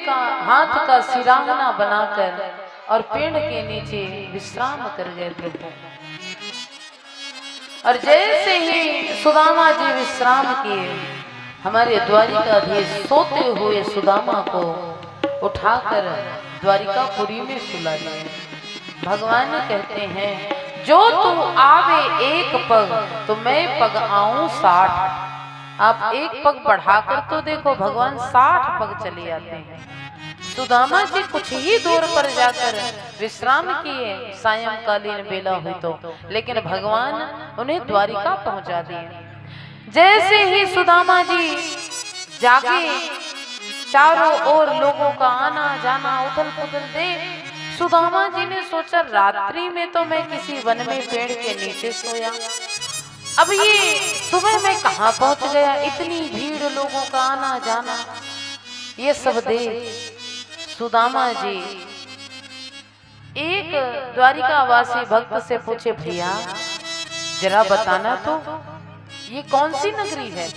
का हाथ का सिराहना बनाकर और पेड़ के नीचे विश्राम कर गए प्रभु। और जैसे ही सुदामा जी विश्राम किए, हमारे द्वारिकाधीश सोते हुए सुदामा को उठाकर द्वारिकापुरी में सुला दिए। भगवान कहते हैं जो तू आवे एक पग तो मैं पग आऊं 60। आप एक पग बढ़ाकर तो देखो, भगवान 60 पग चले आते हैं। सुदामा जी कुछ ही दूर पर जाकर विश्राम किए, सायंकालीन बेला हुई तो, लेकिन भगवान उन्हें द्वारिका पहुंचा दिए। जैसे ही सुदामा जी जागे, चारों ओर लोगों का आना जाना उथल पुथल देख सुदामा जी ने सोचा रात्रि में तो मैं किसी वन में पेड़ के नीचे सोया, अब ये सुबह में कहाँ पहुंच गया, इतनी भीड़ लोगों का आना जाना। ये सब देख सुदामा जी एक द्वारिकावासी भक्त से पूछे, भैया जरा बताना तो ये कौन सी नगरी है।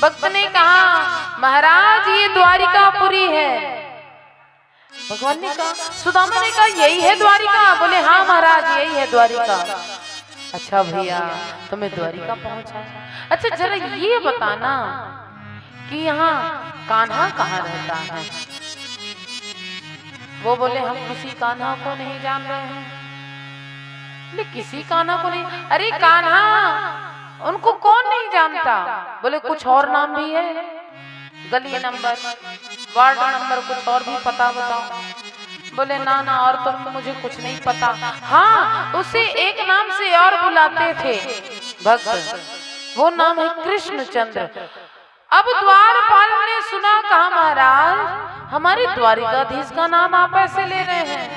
भक्त ने कहा महाराज ये द्वारिकापुरी है। भगवान ने कहा, सुदामा ने कहा यही है द्वारिका। बोले हाँ महाराज यही है द्वारिका। अच्छा भैया तुम्हें द्वारिका पहुंचा। अच्छा जरा ये बताना कि यहाँ कान्हा कहाँ रहता है। वो बोले हम किसी कान्हा को नहीं जान रहे हैं। बोले किसी कान्हा को नहीं? अरे कान्हा उनको कौन नहीं जानता। बोले कुछ और नाम भी है, गली नंबर वार्ड नंबर कुछ और भी पता बताओ। बोले ना ना और तो मुझे कुछ नहीं पता। हाँ उसे एक नाम से और बुलाते थे भक्त, वो नाम है कृष्णचंद्र। अब द्वारपाल ने सुना, कहा महाराज हमारे द्वारिकाधीश का नाम आप ऐसे ले रहे हैं,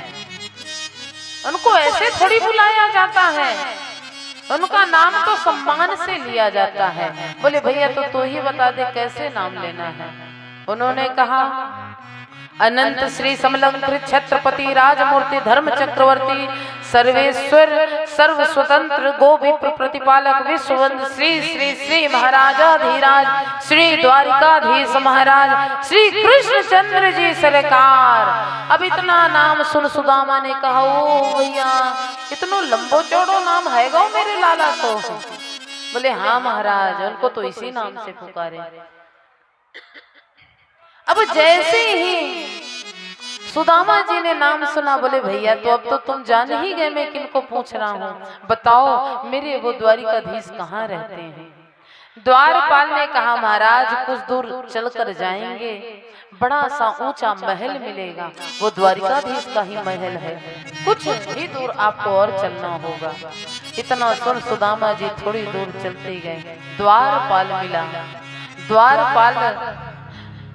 उनको ऐसे थोड़ी बुलाया जाता है, उनका नाम तो सम्मान से लिया जाता है। बोले भैया तो तू ही बता दे कैसे नाम लेना है। उन्होंने कहा अनंत श्री समलंकृत छत्रपति राजमूर्ति धर्म चक्रवर्ती सर्वेश्वर सर्व स्वतंत्र गो विप्र प्रतिपालक विश्ववंद श्री श्री श्री महाराजाधीराज श्री द्वारिकाधीश महाराज श्री कृष्णचंद्र जी सरकार। अब इतना नाम सुन सुदामा ने कहा ओ भैया इतना लंबो चौड़ो नाम है गो मेरे लाला को। बोले हाँ महाराज उनको तो इसी नाम से पुकारे। अब जैसे ही सुदामा जी ने नाम सुना, बोले भैया तो अब तो तुम जान ही गए मैं किनको पूछ रहा हूँ, बताओ मेरे वो द्वारिकाधीश कहाँ रहते हैं। द्वारपाल ने कहा महाराज कुछ दूर चलकर जाएंगे, बड़ा सा ऊंचा महल मिलेगा, वो द्वारिकाधीश का ही महल है, कुछ ही दूर आपको और चलना होगा। इतना सुन सुदामा जी थोड़ी दूर चलते गए, द्वारपाल मिला। द्वारपाल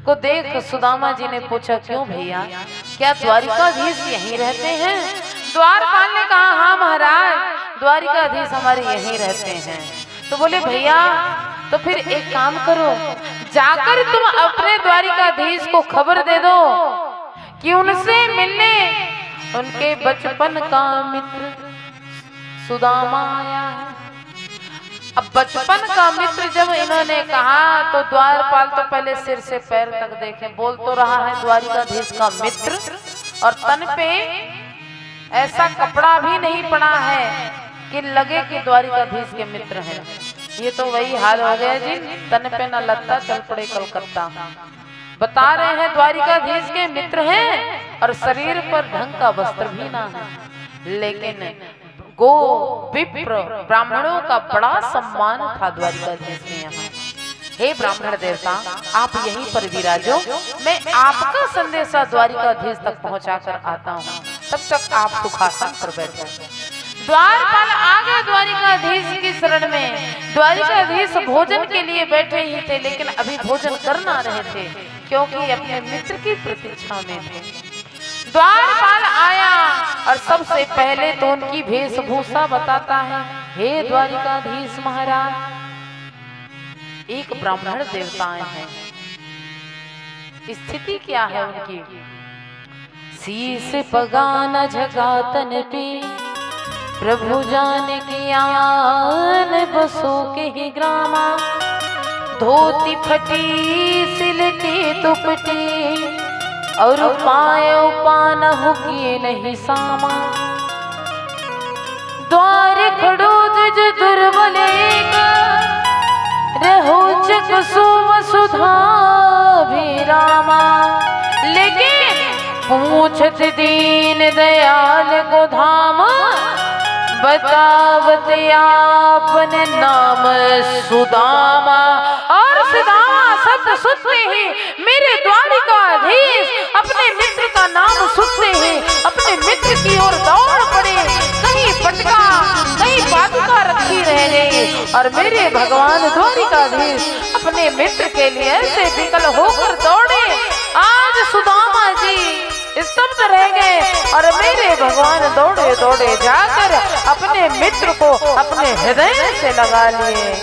को देख सुदामा जी ने पूछा क्यों भैया क्या द्वारिकाधीश यहीं रहते हैं। द्वारपाल ने कहा हाँ महाराज द्वारिकाधीश हमारे यहीं रहते हैं। तो बोले भैया तो फिर एक काम करो, जाकर तुम अपने द्वारिकाधीश को खबर दे दो कि उनसे मिलने उनके बचपन का मित्र सुदामा आया है। अब बचपन का मित्र जब इन्होंने कहा तो द्वारपाल तो पहले सिर से पैर तक देखे, बोल तो रहा है द्वारिकाधीश का मित्र और तन पे ऐसा कपड़ा भी नहीं पड़ा है कि लगे कि द्वारिकाधीश के मित्र हैं। ये तो वही हाल हो गया जी, तन पे न लगता चल पड़े कलकत्ता। बता रहे हैं द्वारिकाधीश के मित्र हैं और शरीर पर ढंग का वस्त्र भी ना है, लेकिन गो विप्र ब्राह्मणों का बड़ा सम्मान था द्वारिकाधीश के यहाँ। हे ब्राह्मण देवता आप यहीं पर विराजो, मैं आपका संदेशा द्वारिकाधीश तक पहुंचाकर आता हूँ, तब तक आप सुखासन पर बैठो। द्वारपाल आ गए द्वारिकाधीश की शरण में। द्वारिकाधीश भोजन के लिए बैठे ही थे, लेकिन अभी भोजन कर ना रहे थे क्योंकि अपने मित्र की प्रतीक्षा में थे। द्वारपाल आया और सबसे पहले तो उनकी वेशभूषा बताता है। हे द्वारिकाधीश महाराज एक ब्राह्मण देवताएं हैं, स्थिति क्या है उनकी। शीश पगान झगातन पे प्रभु जान की आन बसो के ही ग्रामा, धोती फटी सिलटी दुपटी और पाए पानहु किए नहीं सामा, द्वार खड़ो तुझ दुर्बल रहो चक सुधा भी रामा। लेकिन पूछत दीन दयाल को धाम, बतावत आपन नाम सुदामा। और सुदामा शब्द सुनते ही मेरे द्वारिकाधीश अपने मित्र का नाम सुनते ही अपने मित्र की ओर दौड़ पड़े। कहीं पटका कहीं पादुका रखी रह गई और मेरे भगवान द्वारिकाधीश अपने मित्र के लिए ऐसे विकल होकर दौड़े। आज सुदामा जी स्तब्ध रह गए और मेरे भगवान दौड़े दौड़े जाकर अपने मित्र को अपने हृदय से लगा लिए।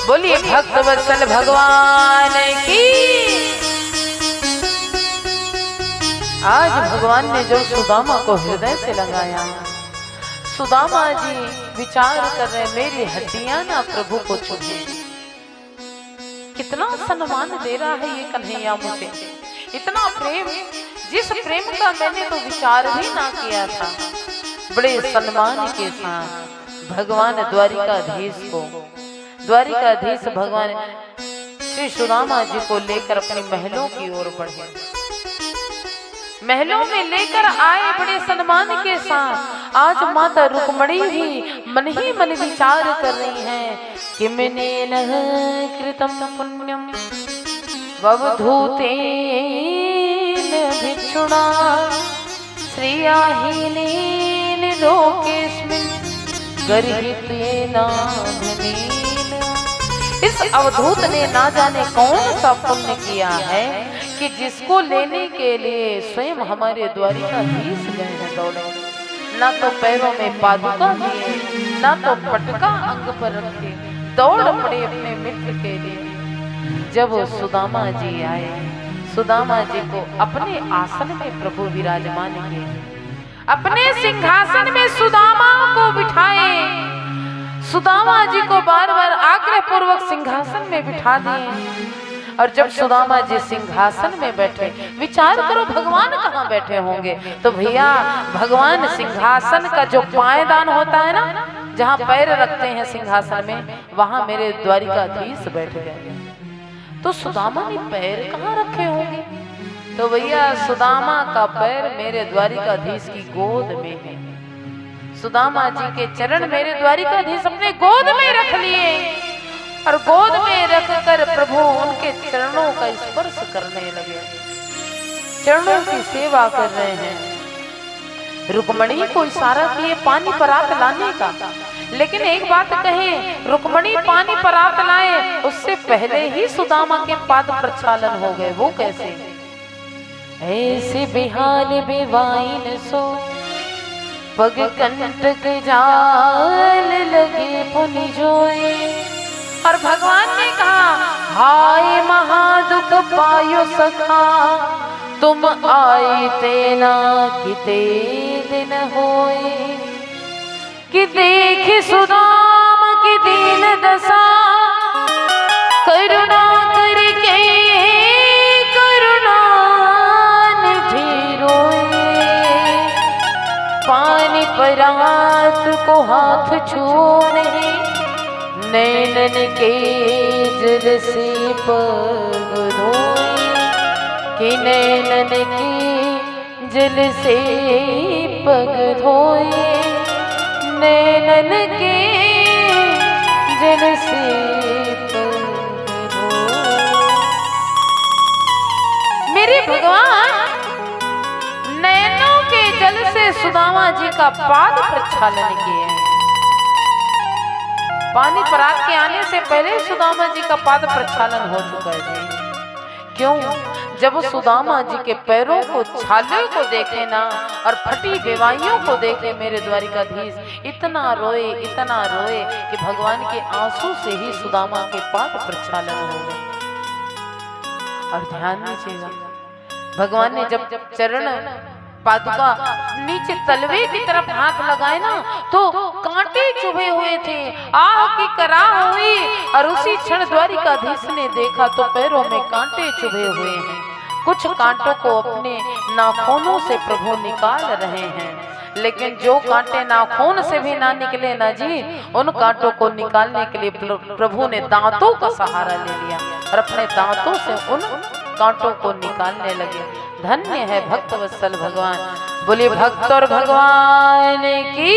बोलिए भक्त वत्सल भगवान की। आज भगवान ने जो सुदामा को हृदय से लगाया, सुदामा जी विचार कर रहे मेरी हड्डियां ना प्रभु को छूटे। कितना सम्मान दे रहा है ये कन्हैया मुझे, इतना प्रेम, जिस प्रेम का मैंने तो विचार भी ना किया था। बड़े सम्मान के साथ भगवान द्वारिकाधीश को, द्वारिकाधीश भगवान श्री सुदामा जी को लेकर अपने महलों की ओर बढ़े। महलों में लेकर आए बड़े सम्मान के साथ। आज माता रुक्मणी भी मन ही मन विचार कर रही हैं कि मैंने कृतम पुण्यम ववधूतेन भिक्षुणा श्रियाहीनेन लोकेस्मिन् गर्हितेन धनेन। इस अवधूत ने ना जाने कौन सा पुण्य किया है कि जिसको लेने के लिए स्वयं हमारे द्वारिकाधीश गए हैं दौड़े। ना तो पैरों में पादुका दिए, ना तो पटका अंग पर रखे, दौड़ पड़े अपने मित्र के लिए। जब सुदामा जी आए, सुदामा जी को अपने आसन में प्रभु विराजमान किए, अपने सिंहासन में सुदामा को बिठाए। सुदामा जी को बार बार आग्रह पूर्वक सिंहासन में बिठा दिए। और जब सुदामा जी सिंहासन में बैठे, विचार करो भगवान कहाँ बैठे होंगे। तो भैया भगवान सिंहासन का जो पायदान होता है ना, जहाँ पैर रखते हैं सिंहासन में, वहां मेरे द्वारिकाधीश बैठ गए। तो सुदामा ने पैर कहाँ रखे होंगे? तो भैया सुदामा का पैर मेरे द्वारिकाधीश की गोद में है। सुदामा जी के चरण मेरे द्वारिकाधीश अपने गोद में रख लिए और गोद में रखकर प्रभु उनके चरणों का स्पर्श करने लगे, चरणों की सेवा कर रहे हैं। रुक्मणी को इशारा किए पानी परात लाने का, लेकिन एक बात कहे, रुक्मणी पानी परात लाए उससे पहले ही सुदामा के पाद प्रक्षालन हो गए। वो कैसे? ऐसे बिहाल बेवाइन सो पग कंटक जाल लगे पुनि जोए। और भगवान ने कहा, हाय महादुख पायो सखा, तुम आई तेना किते दिन होए। कि देख सुदाम की दीन दशा, करुणा करके करुणा निधि रोए। पानी परात को हाथ छूने, नैनन के जल से पग धोए। कि नैनन के जल से पग धोए, नैनन के जल से पग धोए। मेरे भगवान नैनों के जल से सुदामा जी का पाद प्रक्षालन किए। पानी परात के आने से पहले सुदामा जी का पाद प्रक्षालन हो चुका है जी। क्यों? जब सुदामा जी के पैरों को, छाले को देखे ना और फटी बेवाइयों को देखे मेरे द्वारिकाधीश, इतना रोए कि भगवान के आंसू से ही सुदामा के पाद प्रक्षालन हो गए। और ध्यान दीजिएगा, भगवान ने जब चरण पादुका नीचे तलवे की तरफ हाथ लगाए ना, तो कांटे चुभे हुए थे, आह की कराह हुई। और उसी क्षण द्वारिकाधीश ने देखा तो पैरों में कांटे चुभे हुए हैं। कुछ कांटों को अपने नाखूनों से प्रभु निकाल रहे हैं, लेकिन जो कांटे नाखून से भी ना निकले ना जी, उन कांटों को निकालने के लिए प्रभु ने दांतों का सहारा ले लिया और अपने दांतों से उन कांटों को निकालने लगे। धन्य है भक्त वत्सल भगवान। बोले भक्त और भगवान की।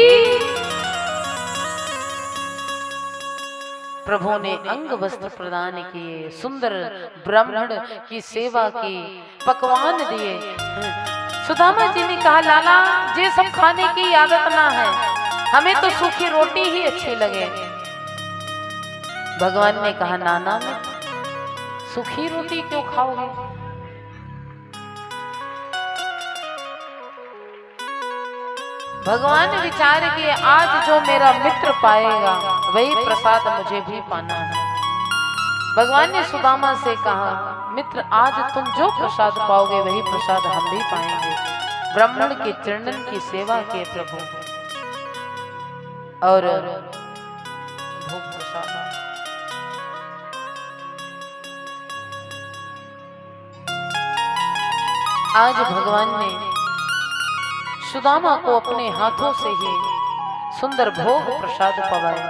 प्रभु ने अंग वस्त्र प्रदान किए, सुंदर ब्राह्मण की सेवा की, पकवान दिए। सुदामा जी ने कहा लाला ये सब खाने की आदत ना है, हमें तो सूखी रोटी ही अच्छी लगे। भगवान ने कहा नाना में सूखी रोटी क्यों खाओगे? भगवान विचार किए आज जो मेरा मित्र पाएगा वही प्रसाद मुझे भी पाना है। भगवान ने सुदामा से कहा मित्र आज तुम जो प्रसाद पाओगे वही प्रसाद हम भी पाएंगे। ब्राह्मण के चरणन की सेवा के प्रभु और भोग प्रसाद। आज भगवान ने सुदामा को अपने हाथों से ही सुंदर भोग प्रसाद पवाया।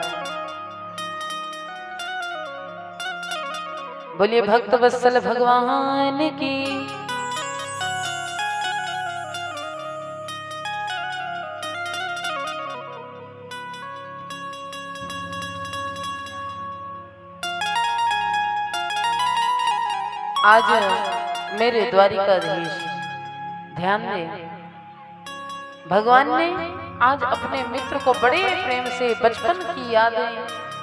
बोलिए भक्त वत्सल भगवान की। आज मेरे द्वारिकाधीश ध्यान दे, भगवान ने आज अपने मित्र को बड़े प्रेम से बचपन की यादें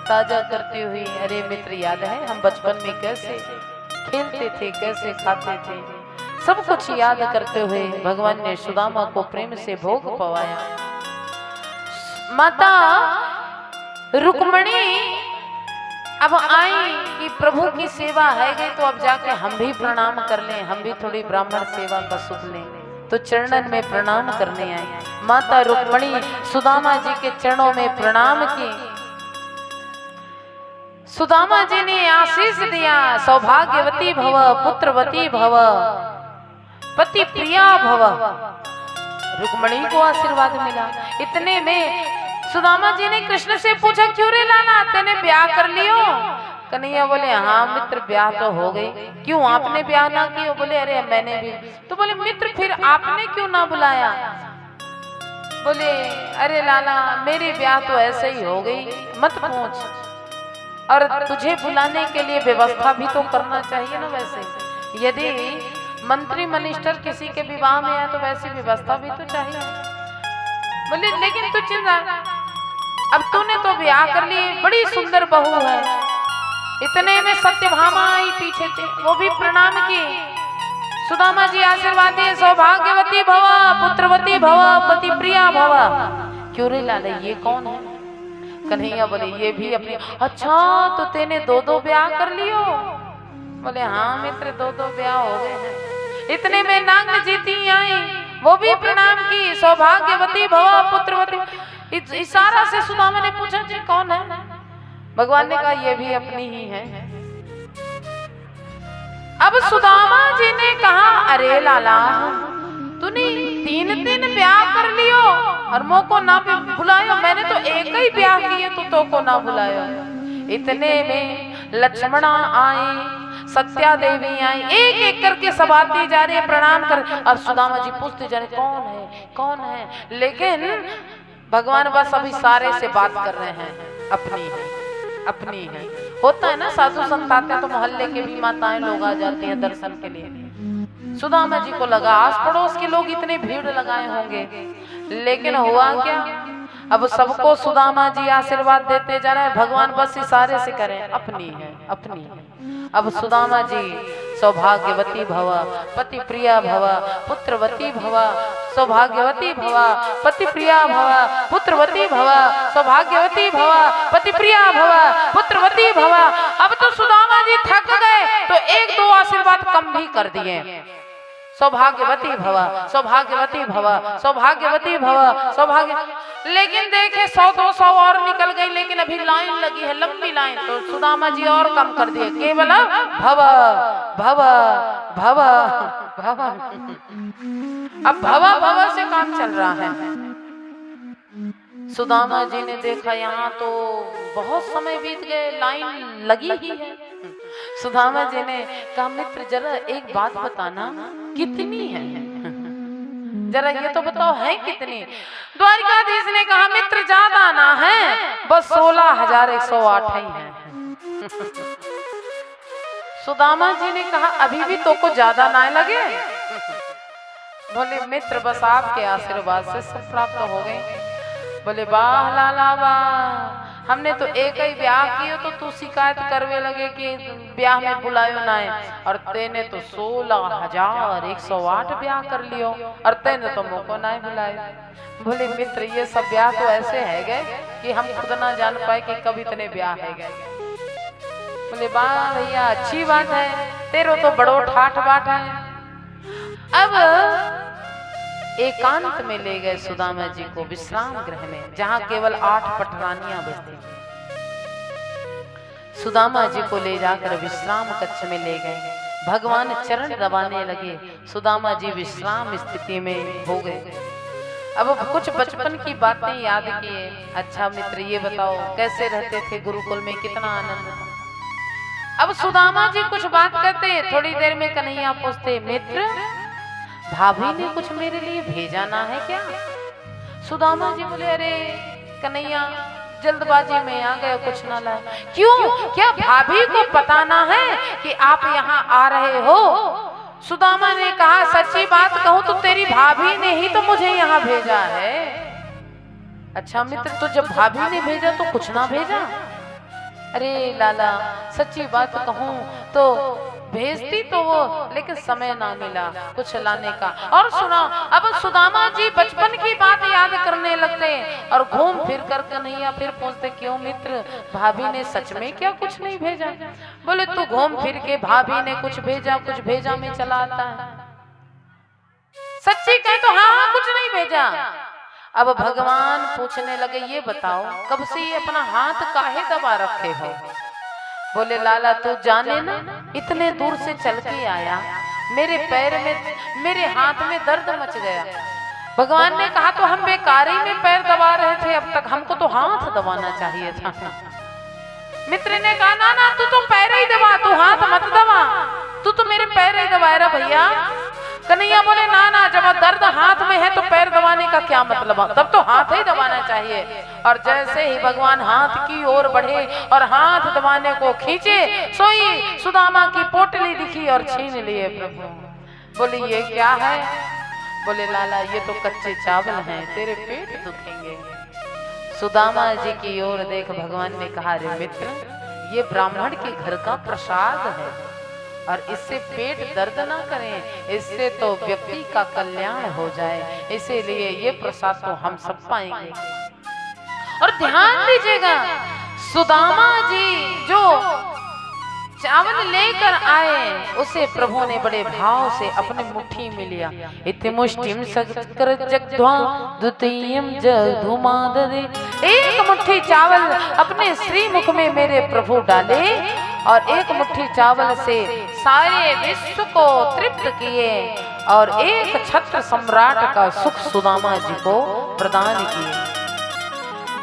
ताजा करते हुए, अरे मित्र याद है हम बचपन में कैसे खेलते थे, कैसे खाते थे, सब कुछ याद करते हुए भगवान ने सुदामा को प्रेम से भोग पवाया। माता रुक्मणी अब आई कि प्रभु की सेवा है गई तो अब जाके हम भी प्रणाम कर लें, हम भी थोड़ी ब्राह्मण सेवा का सुख लें। तो चरणन में प्रणाम करने आई। माता रुक्मणी सुदामा जी के चरणों में प्रणाम की। सुदामा जी ने आशीष दिया सौभाग्यवती भव, पुत्रवती भव, पति प्रिया भव। रुक्मणी को आशीर्वाद मिला। इतने में सुदामा जी ने कृष्ण से पूछा क्यों रे लाला तेने ब्याह कर लियो? कन्हैया बोले हाँ मित्र ब्याह तो हो गई। क्यों आपने ब्याह ना किया? बोले अरे मैंने भी। तो बोले मित्र फिर आपने क्यों ना बुलाया? बोले अरे लाला मेरी ब्याह तो ऐसे ही हो गई, मत पूछ, और तुझे बुलाने के लिए व्यवस्था भी तो करना चाहिए ना। वैसे यदि मंत्री मिनिस्टर किसी के विवाह में है तो वैसी व्यवस्था भी तो चाहिए। बोले लेकिन तू चिंता, अब तूने तो ब्याह कर ली, बड़ी सुंदर बहू है। इतने में सत्यभामा आई पीछे से, वो भी प्रणाम की। सुदामा जी आशीर्वाद दिए सौभाग्यवती भव, पुत्रवती भव, पति प्रिया भव। क्यों रे लाला ये कौन है? कन्हैया बोले ये भी अपनी। अच्छा तो तेने दो दो ब्याह कर लियो? बोले हाँ मित्र दो दो ब्याह हो गए हैं। इतने में नांग जीती आई, वो भी प्रणाम की सौभाग्यवती भव, पुत्रवती। इशारा से सुदामा ने पूछा जी कौन है? भगवान ने कहा ये भी अपनी ही है। अब सुदामा जी ने कहा अरे लाला तूने 3 ब्याह कर लियो और मो को ना बुलायो, मैंने तो एक ही ब्याह किए तो को ना बुलायो। इतने में लक्ष्मणा आई, सत्या देवी आई, एक एक करके सब आती जा रही है प्रणाम कर। और सुदामा जी पूछते जा रहे कौन है कौन है, लेकिन भगवान बस अभी सारे से बात कर रहे हैं अपनी है अपनी है। होता है ना साधु संत आते तो मोहल्ले के भी माताएं लोग आ जाती हैं दर्शन के लिए। सुदामा जी को लगा आस पड़ोस के लोग इतने भीड़ लगाए होंगे, लेकिन हुआ क्या? अब सबको सुदामा जी आशीर्वाद देते जा रहे हैं। भगवान बस इशारे से करें अपनी है अपनी है। अब सुदामा जी सौभाग्यवती भव, पति प्रिया भव, पुत्रवती भव, सौभाग्यवती भव, पति प्रिया भव, पुत्रवती भव, सौभाग्यवती भव, पति प्रिया भव, पुत्रवती भव। अब तो सुदामा जी थक गए तो एक दो आशीर्वाद कम भी कर दिए। सौभाग्यवती भव, सौभाग्यवती भव, सौभाग्यवती भव, सौभाग्य। लेकिन देखे 100-200 और निकल गई, लेकिन अभी लाइन लगी है, लंबी लाइन। तो सुदामा जी और कम कर दिए, केवल भव भव भव भव। अब भव भव से काम चल रहा है। सुदामा जी ने देखा यहाँ तो बहुत समय बीत गए, लाइन लगी ही है। सुदामा जी ने कहा, मित्र जरा एक बात बताना, कितनी है? जरा ये तो बताओ है कितनी? द्वारिकाधीश ने कहा, मित्र ज्यादा ना है, बस 16,108 ही है। सुदामा जी ने कहा, अभी भी तो को ज्यादा ना लगे? बोले, मित्र बस आपके आशीर्वाद से सब प्राप्त हो गए। बोले, वाह लाला वाह, हमने तो एक ही ब्याह कियो तो तू शिकायत करवे लगे कि ब्याह में बुलायो ना है, और तेने तो 16,108 ब्याह कर लियो, और तेने तो मुझको ना बुलायो। बोले, मित्र ये सब ब्याह तो ऐसे है गए कि हम खुद ना जान पाए कि कब इतने ब्याह है गए। बोले, वाह भैया अच्छी बात है, तेरो तो बड़ो ठाठ बाट है। अब एकांत में ले गए सुदामा जी को विश्राम गृह में, जहां केवल 8 पटरानियां बसती थी। सुदामा जी को ले जाकर विश्राम कक्ष में ले गए। भगवान चरण दबाने लगे, सुदामा जी विश्राम स्थिति में हो गए। अब कुछ बचपन की बातें याद किए। अच्छा मित्र ये बताओ, कैसे रहते थे गुरुकुल में, कितना आनंद था। अब सुदामा जी कुछ बात करते, थोड़ी देर में कन्हैया पूछते, मित्र भाभी ने कुछ मेरे लिए भेजा ना है क्या? सुदामा जी बोले, अरे कन्हैया जल्दबाजी में आ गए, कुछ ना लाए। क्यों, क्या भाभी को पता ना है कि आप यहाँ आ रहे हो? सुदामा ने कहा, सच्ची बात कहूँ तो तेरी भाभी ने ही तो मुझे यहाँ भेजा है। अच्छा मित्र, तो जब भाभी ने भेजा तो कुछ ना भेजा? अरे लाला सच्ची बात कहूँ तो भेजती तो वो, लेकिन समय ना मिला कुछ लाने का। और सुना, अब सुदामा जी बचपन की बात याद करने लगते और घूम फिर कर कन्हैया फिर पूछते, क्यों मित्र भाभी ने सच में क्या कुछ नहीं भेजा? बोले, तू घूम फिर के भाभी ने कुछ भेजा में चला आता है। सच्ची कहे तो हाँ हाँ कुछ नहीं भेजा। अब भगवान पूछने लगे, ये बताओ कब से ये अपना हाथ काहे दबा रखे हो? बोले, लाला तू जाने ना, इतने दूर से चल के आया, मेरे पैर में मेरे हाथ में दर्द मच गया। भगवान ने कहा, तो हम बेकार ही में पैर दबा रहे थे अब तक, हमको तो हाथ दबाना चाहिए था। मित्र ने कहा, ना ना तू तो पैर ही दबा, तू हाथ मत दबा, तू तो मेरे पैर ही दबा रहा भैया। कन्हैया बोले, ना ना जब दर्द हाथ में है तो पैर दबाने का क्या मतलब, तब तो हाथ ही दबाना चाहिए। और जैसे ही भगवान हाथ की ओर बढ़े और हाथ दबाने को खींचे, सोई सुदामा की पोटली दिखी और छीन लिए प्रभु। बोले, ये क्या है? बोले, लाला ये तो कच्चे चावल हैं, तेरे पेट दुखेंगे। सुदामा जी की ओर देख भगवान ने कहा, रे मित्र ये ब्राह्मण के घर का प्रसाद है और इससे पेट दर्द ना करें, इससे तो व्यक्ति का कल्याण हो जाए, इसीलिए ये प्रसाद तो हम सब पाएंगे। और ध्यान दीजिएगा, सुदामा जी जो चावल लेकर आए उसे प्रभु ने बड़े भाव से अपने मुट्ठी में लिया। इति मुष्टिम सक्कर जगध्वा द्वितीयम जधुमाददे। एक मुट्ठी चावल अपने श्रीमुख में मेरे प्रभु डाले और एक मुट्ठी चावल से सारे विश्व को तृप्त किए और एक छत्र सम्राट का सुख सुदामा जी को प्रदान किए।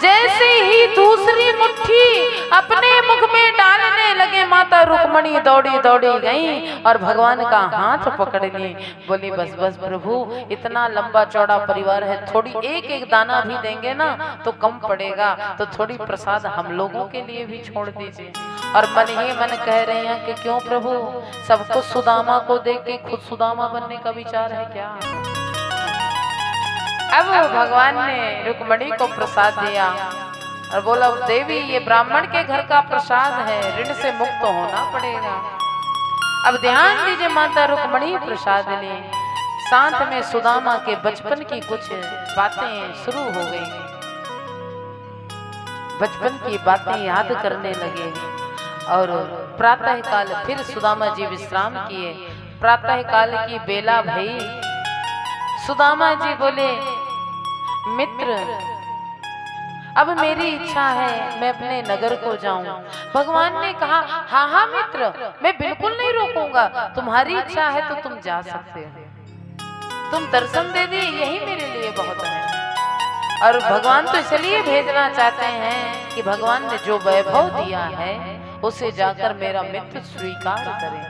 जैसे ही दूसरी मुट्ठी अपने मुख में डालने लगे, माता रुक्मणी दौड़ी दौड़ी गई और भगवान का हाथ पकड़ ली। बोली, बस बस प्रभु, इतना लंबा चौड़ा परिवार है, थोड़ी एक एक दाना भी देंगे ना तो कम पड़ेगा, तो थोड़ी प्रसाद हम लोगों के लिए भी छोड़ दीजिए। और मन ही मन कह रहे हैं कि क्यों प्रभु, सबको सुदामा को देख के खुद सुदामा बनने का विचार है क्या? अब भगवान ने रुक्मणी को प्रसाद दिया और बोला, देवी ये ब्राह्मण के घर का प्रसाद है, ऋण से मुक्त होना पड़ेगा। अब ध्यान दीजिए, माता रुक्मणी प्रसाद ली, साथ में सुदामा के बचपन की कुछ बातें शुरू हो गई। बचपन की बातें याद करने लगे और प्रातः काल फिर सुदामा जी विश्राम किए। प्रातः काल की बेला भई। सुदामा जी बोले, मित्र अब मेरी इच्छा है मैं अपने नगर को जाऊं। भगवान ने कहा, हाँ हाँ मित्र, मैं बिल्कुल नहीं रोकूंगा, तुम्हारी इच्छा है तो तुम जा सकते हो, तुम दर्शन दे दिए यही मेरे लिए बहुत है। और भगवान तो इसलिए भेजना चाहते हैं कि भगवान ने जो वैभव दिया है उसे जाकर मेरा मित्र स्वीकार करे।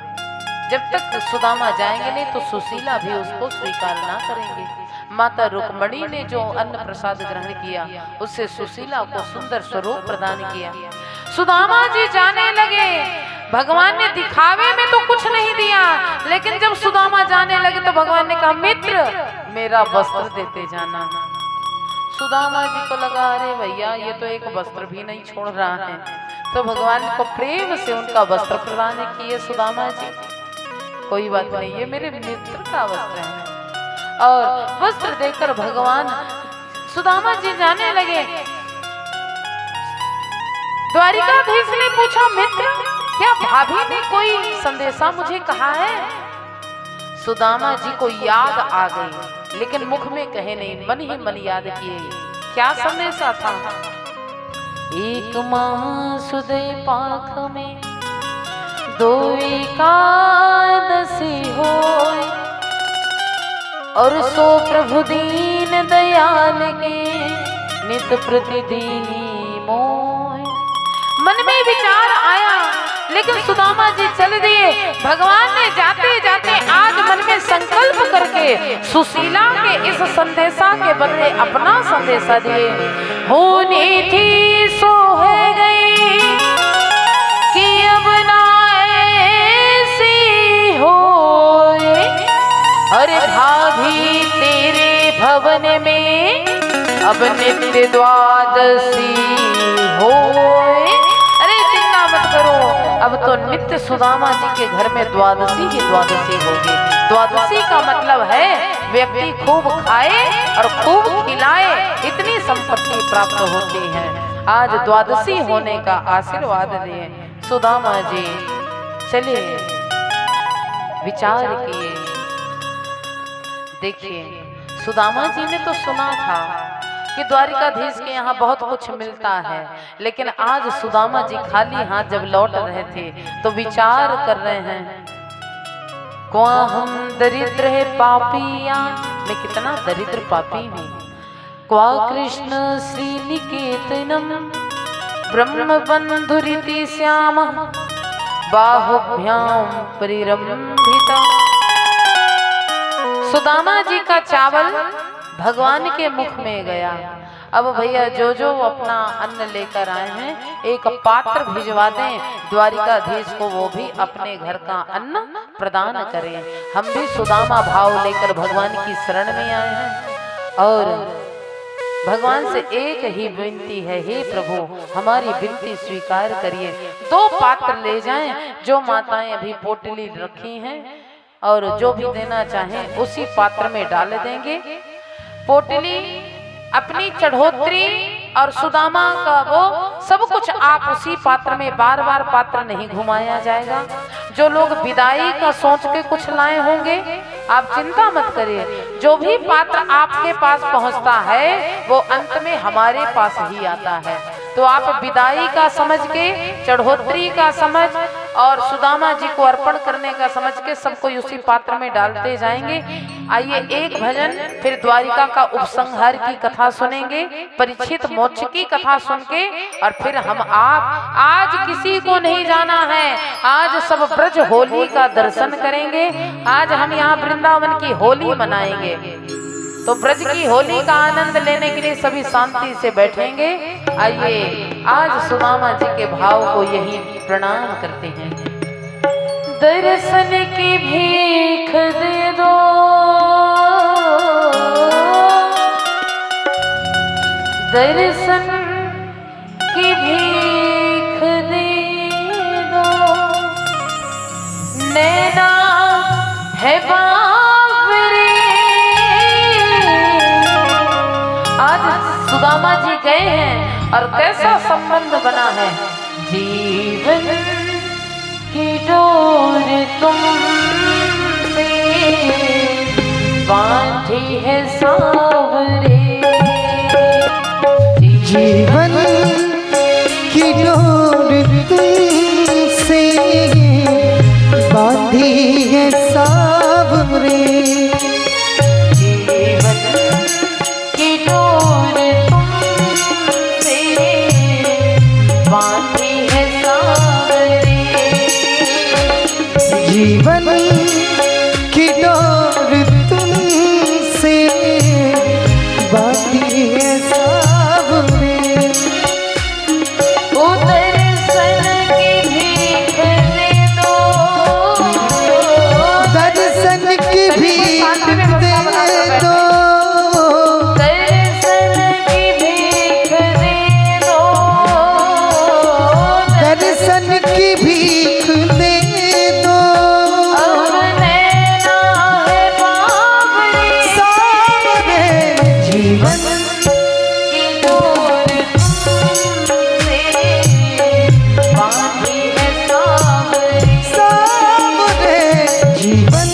जब तक सुदामा जाएंगे नहीं तो सुशीला भी उसको स्वीकार ना करेंगे। माता रुक्मणी ने जो अन्न प्रसाद ग्रहण किया उससे सुशीला को सुंदर स्वरूप प्रदान किया। सुदामा जी जाने लगे। भगवान ने दिखावे में तो कुछ नहीं दिया, लेकिन जब सुदामा जाने लगे तो भगवान ने कहा, मित्र मेरा वस्त्र देते जाना। सुदामा जी को लगा, अरे भैया ये तो एक वस्त्र भी नहीं छोड़ रहा है, तो भगवान को प्रेम से उनका वस्त्र प्रदान किए। सुदामा जी, कोई बात नहीं, ये मेरे मित्र का वस्त्र है। और वस्त्र देकर भगवान सुदामा जी जाने लगे। द्वारिकाधीश ने पूछा, मित्र क्या भाभी ने कोई संदेशा मुझे कहा है? सुदामा जी को याद आ गई, लेकिन मुख में कहे नहीं, मन ही मन याद किए। क्या संदेशा था? एक माह सुदय पाख में दो एकादशी होय, और सो प्रभु दीन दयाल के नित प्रतिदिन मोय। मन में विचार आया, लेकिन सुदामा जी चल दिए। भगवान ने जाते जाते आज मन में संकल्प करके सुशीला के इस संदेशा के बदले अपना संदेशा दिए। होनी थी सो है गई कि अब ना ऐसी होए, अरे भाभी तेरे भवन में अब नित्य द्वादशी होए। अरे चिंता मत करो, अब तो नित्य सुदामा जी के घर में द्वादशी ही द्वादशी होगी। द्वादशी का मतलब है व्यक्ति खूब खाए और खूब खिलाए, इतनी संपत्ति प्राप्त होती है। आज द्वादशी होने का आशीर्वाद दिए सुदामा जी। चलिए विचार किए। देखिए, सुदामा जी ने तो सुना था कि द्वारिकाधीश के यहाँ बहुत कुछ मिलता है, लेकिन आज सुदामा जी खाली हाथ जब लौट रहे थे तो विचार कर रहे हैं, क्वा हम दरिद्र है पापिया, मैं कितना दरिद्र पापी हूँ। क्वा कृष्ण श्री निकेतनम ब्रह्म बंधुरिति श्याम बाहुभ्याम परिरंभिता। सुदामा जी का चावल भगवान के मुख में गया। अब भैया जो जो अपना अन्न लेकर आए हैं एक पात्र भिजवा दें द्वारिकाधीश को, वो भी अपने घर का अन्न प्रदान करें। हम भी सुदामा भाव लेकर भगवान की शरण में आए हैं और भगवान से एक ही विनती है, हे प्रभु हमारी विनती स्वीकार करिए। 2 पात्र ले जाएं, जो माताएं अभी पोटली रखी हैं और जो भी देना चाहें उसी पात्र में डाल देंगे। पोटली, अपनी चढ़ोतरी और सुदामा का वो सब कुछ आप उसी पात्र में, बार बार पात्र नहीं घुमाया जाएगा। जो लोग विदाई का सोच के कुछ लाए होंगे आप चिंता मत करिए, जो भी पात्र आपके पास पहुंचता है वो अंत में हमारे पास ही आता है। तो आप विदाई का समझ के, चढ़ोतरी का समझ और सुदामा जी को अर्पण करने का समझ के सबको उसी पात्र में डालते जाएंगे। आइए एक भजन, फिर द्वारिका का उपसंहार की कथा सुनेंगे, परीक्षित मोक्ष की कथा सुन के, और फिर हम आप आज किसी को नहीं जाना है, आज सब ब्रज होली का दर्शन करेंगे। आज हम यहाँ वृंदावन की होली मनाएंगे, तो ब्रज की होली का आनंद लेने के लिए सभी शांति से बैठेंगे। आइए आज सुदामा जी के भाव को यही प्रणाम करते हैं। दर्शन की भीख दे दो, दर्शन की भीख दे दो, नैना है बावरी। आज सुदामा जी गए हैं और कैसा संबंध बना है, जीवन की डोर तुम बांधी है सांवरे, जीवन की डोर तुमसे बांधी है सांवरे, जीवन की डोर तुमसे बांधी है सांवरे, जीवन की डोर तुमसे बांधी है सांवरे, दर्शन की भीख दे दो, दर्शन की भीख दे दो, दर्शन की भीख दे दो, दर्शन की भीख दे दो, अब नैना है बावरे, सांवरे, जीवन की डोर तुमसे बांधी है सांवरे, सांवरे, जीवन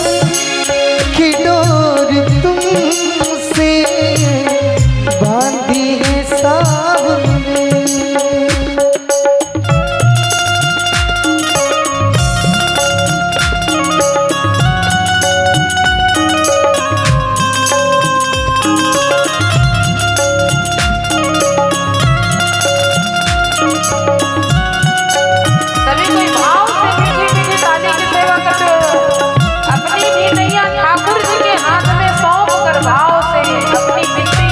की डोर तुमसे बांधी है सांवरे। सभी कोई भाव से मीठी मीठी ताली की सेवा करते हो, अपनी भी नैया ठाकुर जी के हाथ में सौंप कर भाव से अपनी विनती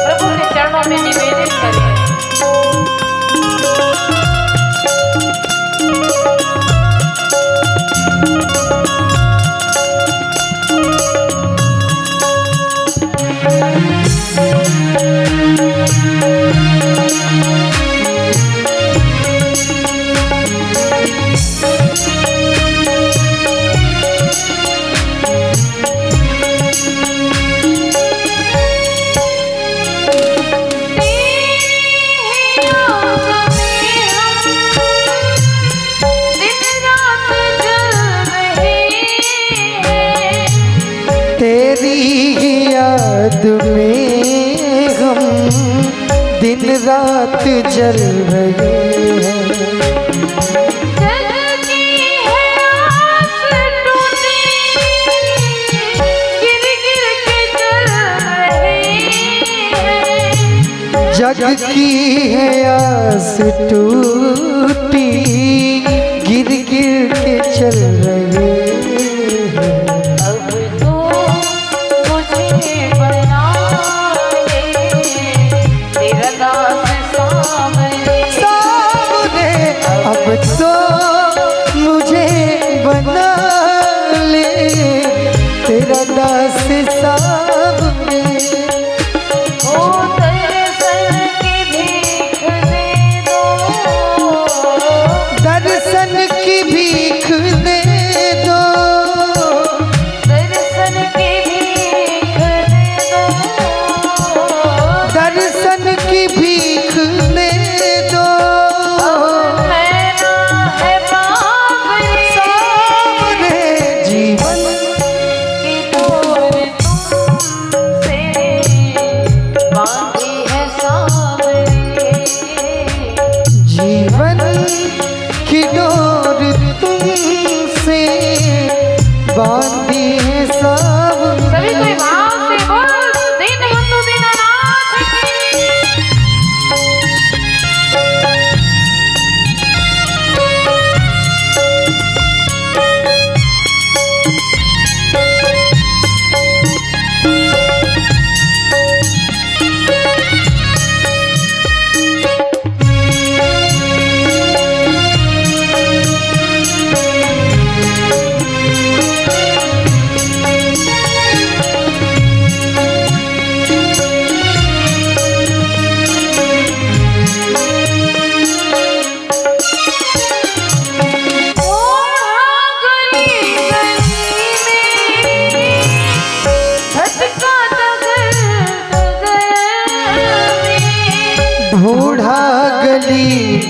प्रभु के चरणों में निवेदित करें। तेरी याद में हम दिन रात जल रहे हैं, जग की है आस टूटी गिर गिर के चल रहे हैं, अब तो मुझे बना ले तेरा दास सांवरे, सांवरे, अब तो मुझे बना ले तेरा दास सांवरे, ओ दर्शन की भीख दे दो, दर्शन की भीख दे दो, दर्शन की भीख दे दो, दर्शन की भीख दे दो, नैना है बावरे, सांवरे, जीवन की डोर तुमसे बांधी है सांवरे, जीवन की डोर तुमसे बांधी है सांवरे। सभी कोई भाव से बोल दीनबंधु दीननाथ की।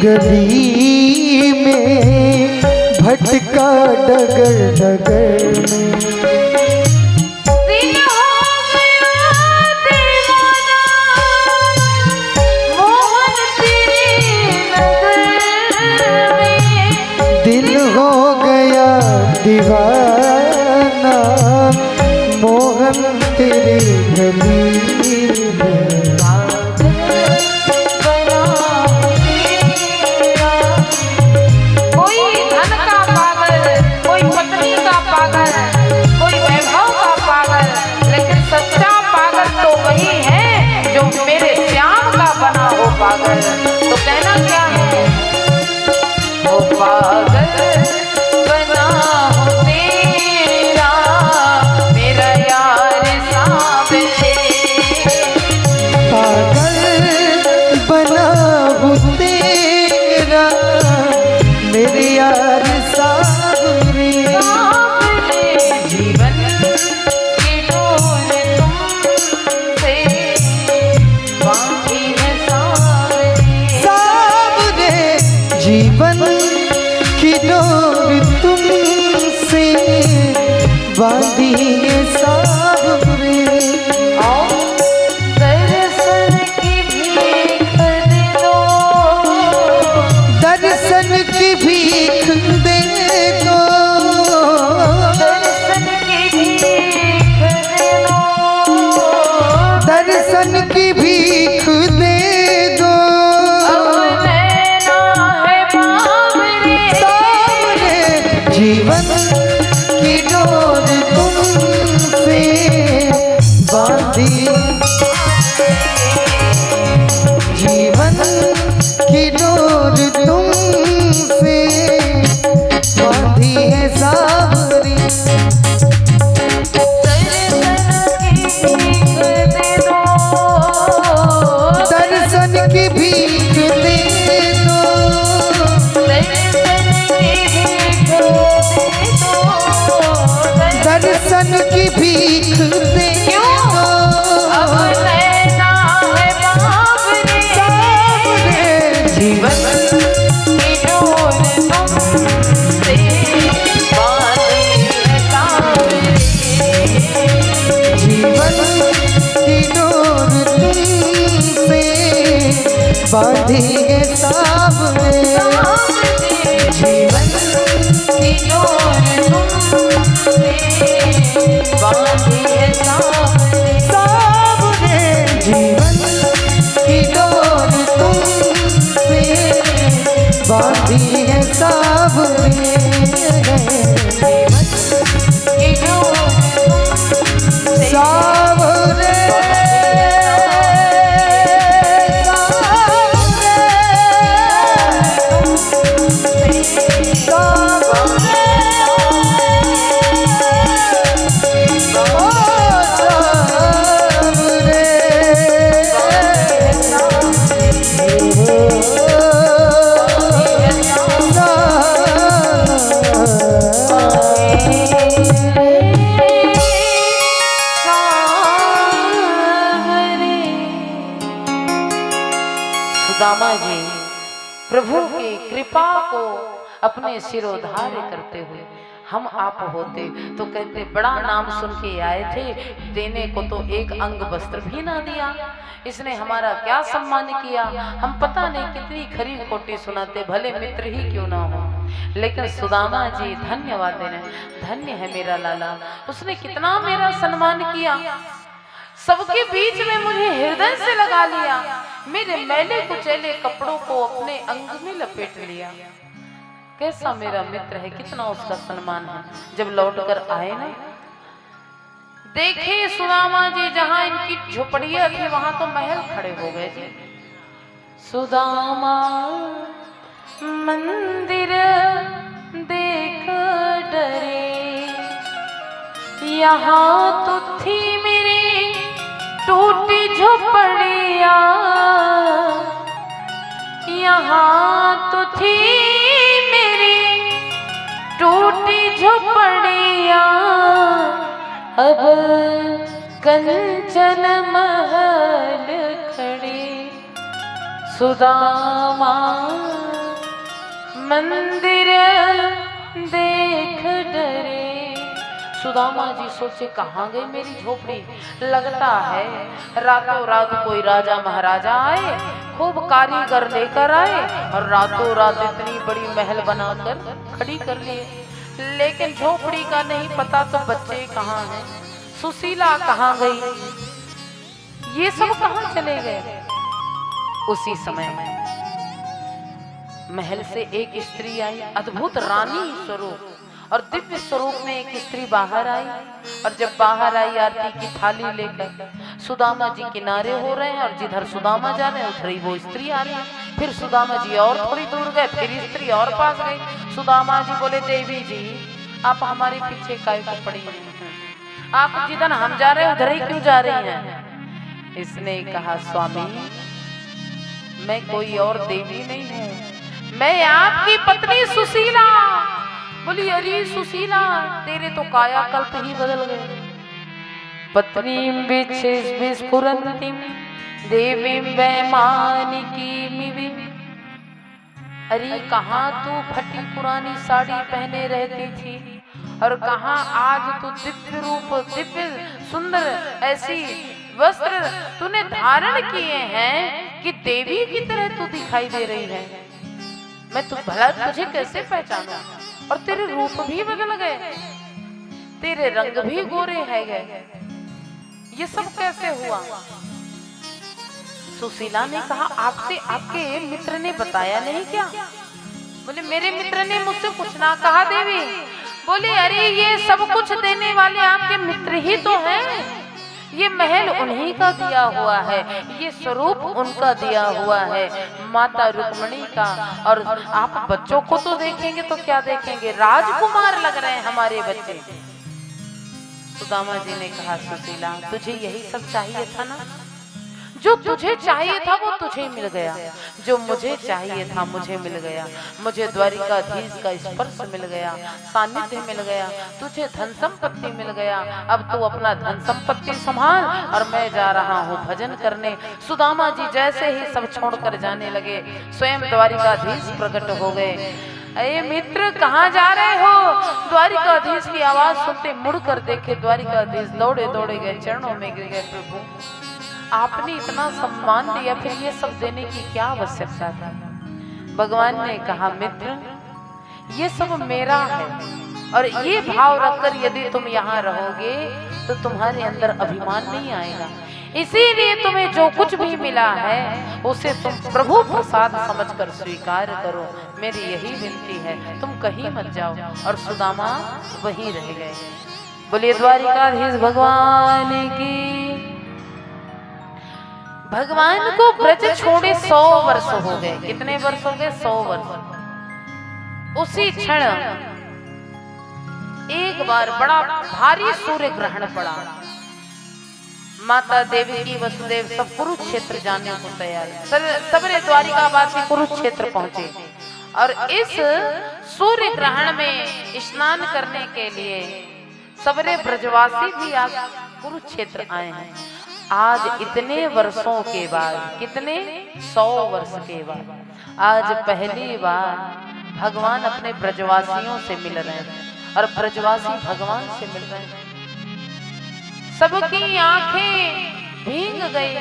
गली में भटका डगर डगर में, तो कहना क्या है, वो पागल बना हूँ तेरा, मेरा यार सामने। पागल बना हूँ तेरा, मेरे यार सावरे। जीवन की डोर तुमसे बांधी है सावरे, जीवन की डोर तुमसे बांधी है सावरे। दर्शन की भीख दे दो, दर्शन की भीख दे दो, दर्शन की भीख दे दो, दर्शन की भीख दे दो। अब नैना है बावरे, सावरे, जीवन की डोर तुमसे बांधी, जीवन की डोर तुमसे बांधी है सावरी। दर्शन की भीख दे दो, दर्शन की भीख दे दो, अब नैना है बावरे, सावरे, जीवन की डोर तुमसे बांधी है सावरे। जीवन की डोर तुमसे बांधी है सावरे। जीवन की डोर तुमसे बांधी है सावरे। सावरे, जीवन की डोर तुमसे बांधी है सावरे। जीवन की डोर तुमसे सावरे, सुदामा जी प्रभु की कृपा को अपने सिरोधार्य करते हुए हम आप होते तो कहते बड़ा नाम सुन के आए थे, देने को तो एक अंग वस्त्र भी ना दिया, इसने हमारा क्या सम्मान किया। हम पता नहीं कितनी खरी खोटी सुनाते, भले मित्र ही क्यों ना हो, लेकिन सुदामा जी धन्यवाद देने, धन्य है मेरा लाला, उसने कितना मेरा सम्मान किया, सबके बीच में मुझे हृदय से लगा लिया, मेरे मैले कुचैले कपड़ों को अपने अंग में लपेट लिया। कैसा मेरा मित्र है, कितना उसका सम्मान है। जब लौट कर आए ना, देखे सुदामा जी जहां इनकी झोपड़ियां थी वहां तो महल खड़े हो गए जी। सुदामा मंदिर देख डरे, यहाँ तो थी मेरी टूटी झोपड़िया, यहाँ तो थी मेरी टूटी झोपड़िया, अब कंचन महल खड़े। सुदामा मंदिर देख डरे। सुदामा जी सोचे कहाँ गई मेरी झोपड़ी, लगता है रातों रात कोई राजा महाराजा आए, खूब कारीगर लेकर आए और रातों रात इतनी बड़ी महल बनाकर खड़ी कर लिए, लेकिन झोपड़ी का नहीं पता तो बच्चे कहाँ हैं। सुशीला कहाँ गई, ये सब कहाँ चले गए। उसी समय महल से एक स्त्री आई, अद्भुत रानी स्वरूप और दिव्य स्वरूप में एक स्त्री बाहर आई। और जब बाहर आई आरती की थाली लेकर, सुदामा जी किनारे हो रहे हैं और जिधर सुदामा जा रहे हैं उधर ही वो स्त्री आ रही है। फिर सुदामा जी और थोड़ी दूर गए, फिर स्त्री और पास गई। सुदामा जी बोले, देवी जी आप हमारे पीछे काहे को पड़ी हुई हैं, आप जिधर हम जा रहे हैं उधर ही क्यों जा रही हैं। इसने कहा, स्वामी मैं कोई और देवी नहीं हूँ, मैं आपकी पत्नी सुशीला। बोली, अरे सुशीला तेरे तो कायाकल्प ही बदल गए। पत्नी विस्फुरन्तीं देवीं वैमानिकीमिव। अरे कहाँ तू फटी पुरानी साड़ी पहने रहती थी और कहाँ आज तू दिव्य रूप, दिव्य सुंदर ऐसी वस्त्र तूने धारण किए हैं कि देवी की तरह तू दिखाई दे रही है। मैं तू भला तुझे कैसे पहचानूं, और तेरे रूप भी बदल गए, तेरे रंग भी गोरे है गए, ये सब कैसे हुआ। सुशीला ने कहा, आपसे आपके मित्र ने बताया नहीं क्या। बोले, मेरे मित्र ने मुझसे कुछ ना कहा देवी। बोले, अरे ये सब कुछ देने वाले आपके मित्र ही तो हैं, ये महल उन्हीं का दिया हुआ है, ये स्वरूप उनका दिया हुआ है, माता रुक्मिणी का। और आप बच्चों को तो देखेंगे तो क्या देखेंगे, राजकुमार लग रहे हैं हमारे बच्चे। सुदामा जी ने कहा, सुशीला तुझे यही सब चाहिए था ना, जो तुझे चाहिए था वो तुझे मिल गया, जो मुझे चाहिए था मुझे मिल गया। मुझे द्वारिकाधीश का स्पर्श मिल गया, सानिध्य मिल गया, तुझे धन संपत्ति मिल गया। अब तू अपना धन संपत्ति संभाल और मैं जा रहा हूँ भजन करने। सुदामा जी जैसे ही सब छोड़कर जाने लगे, स्वयं द्वारिकाधीश प्रकट हो गए। अरे मित्र कहाँ जा रहे हो। द्वारिकाधीश की आवाज सुनते मुड़कर देखे, द्वारिकाधीश दौड़े दौड़े गए, चरणों में गिर गए। प्रभु आपने इतना सम्मान दिया, फिर ये सब देने की क्या आवश्यकता थी। भगवान ने कहा, मित्र ये सब मेरा है और ये भाव रखकर यदि तुम यहाँ रहोगे तो तुम्हारे अंदर अभिमान नहीं आएगा, इसीलिए तुम्हें जो कुछ भी मिला है उसे तुम प्रभु प्रसाद समझकर स्वीकार करो। मेरी यही विनती है, तुम कहीं मत जाओ। और सुदामा वहीं रह गए। बोलिए द्वारिकाधीश भगवान की। भगवान को ब्रज छोड़े 100 वर्ष हो गए। कितने वर्ष हो गए? 100 वर्ष। उसी क्षण एक बार बड़ा भारी सूर्य ग्रहण पड़ा। माता देवी की वसुदेव सब कुरुक्षेत्र जाने को तैयार, सबरे द्वारिकावासी कुरुक्षेत्र पहुंचे और इस सूर्य ग्रहण में स्नान करने के लिए सबरे ब्रजवासी भी आज कुरुक्षेत्र आए हैं। आज इतने वर्षों के बाद, कितने 100 वर्ष के बाद आज पहली बार भगवान अपने ब्रजवासियों से मिल रहे हैं और ब्रजवासी भगवान से मिल रहे हैं। सबकी आंखें भीग गई।